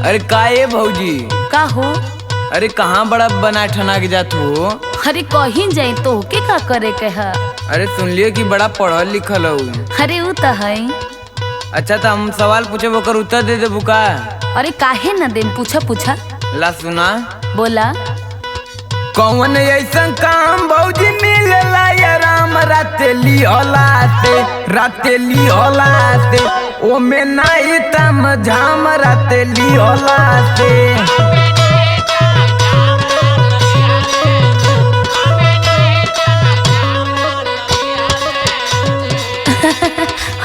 अरे का ये भौजी का हो? अरे कहाँ बड़ा बना ठना के जात हो? अरे कहीं जाई तो के का करे के है? अरे सुन लियो कि बड़ा पढ़ल लिखल हो। अरे उ तो है। अच्छा तो हम सवाल पूछे ओकर उत्तर दे देबू का? अरे काहे न देम, पूछा पूछा। ला सुना। बोला। कौन ऐसा काम भौजी मिलेला या राम रातेली हलाते ओमे नहीं तम झाम रातेली हलाते।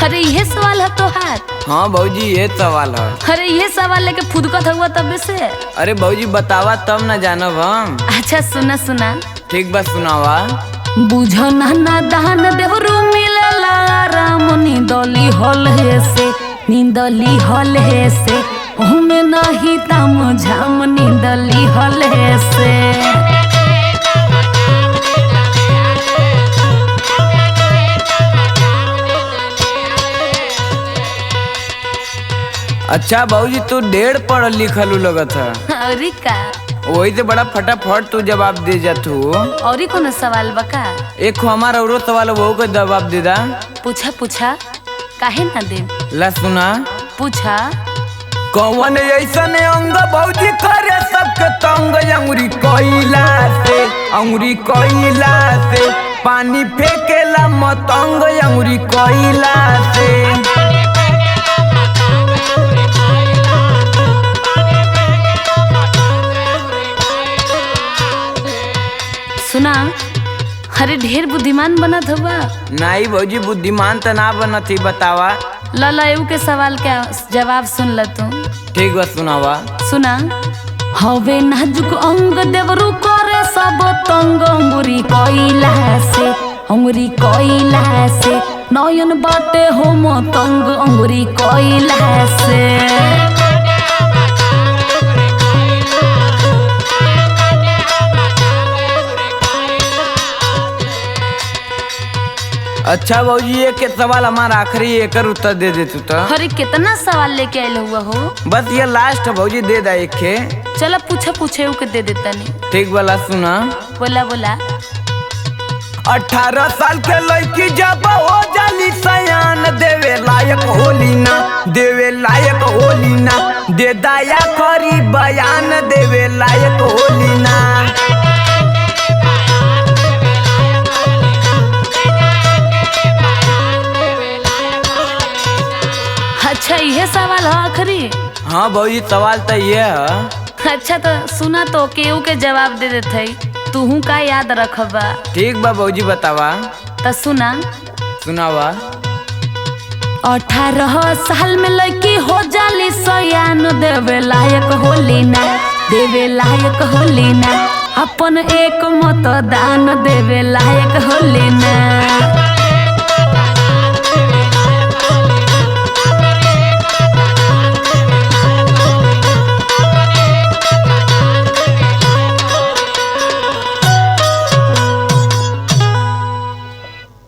अरे ये सवाल है तो हाथ? हाँ भौजी ये सवाल है। अरे ये सवाल लेके फुदकत हुआ तब से। अरे भौजी बतावा तब न जानब हम। अच्छा सुना सुना। ठीक बा सुनावा। बुझो ना दान देवरू मिलेला राम नींदली हल हे से ओमे नहीं तम झाम नींदली हल हे से। अच्छा भौजी तू ढेर पढ़ल लिखल लगत है। अरे का वही से बड़ा फटाफट तू जवाब दे जातू। और कोनो सवाल बका? एक हमारा और सवाल वो को जवाब दे दा। पूछा पूछा, काहे ना दे? ला सुना। पूछा। कौन ऐसा अंग भौजी करे सबके तंग अंगुरी कोइला से पानी फेंकेला मतंग अंगुरी कोइला से। सुना। अरे ढेर बुद्धिमान बनत हुआ। नहीं भौजी बुद्धिमान तो ना बनत ही, बतावा। लला एऊ के सवाल का जवाब सुन ल तू। ठीक बा सुनावा। सुना। हवे नाजुक अंग देवरू करे सब तंग अंगुरी कोइला से नयन बाटे हो मतंग अंगुरी कोइला से। अच्छा भौजी ये के सवाल हमारा आखिरी एकर उत्तर दे दे तू तो। अरे कितना सवाल लेके आयल हुआ हो? बस ये लास्ट भौजी दे दा एक के। चला पूछा पूछे के दे देता नहीं। ठीक वाला सुना। बोला बोला। 18 साल के लड़की जब हो जाली सयान देवे लायक होली ना दे दाया करी बयान देवे लायक होली ना। अच्छा ये सवाल है आखिरी? हाँ भौजी सवाल तो ये है। अच्छा तो सुना तो केहू के जवाब दे देते तू का याद रखबा। ठीक बा भौजी बतावा। तो सुना। सुनावा। 18 साल में लड़की हो जाली सयान देवे लायक होली ना अपन एक मतदान देवे लायक होली ना।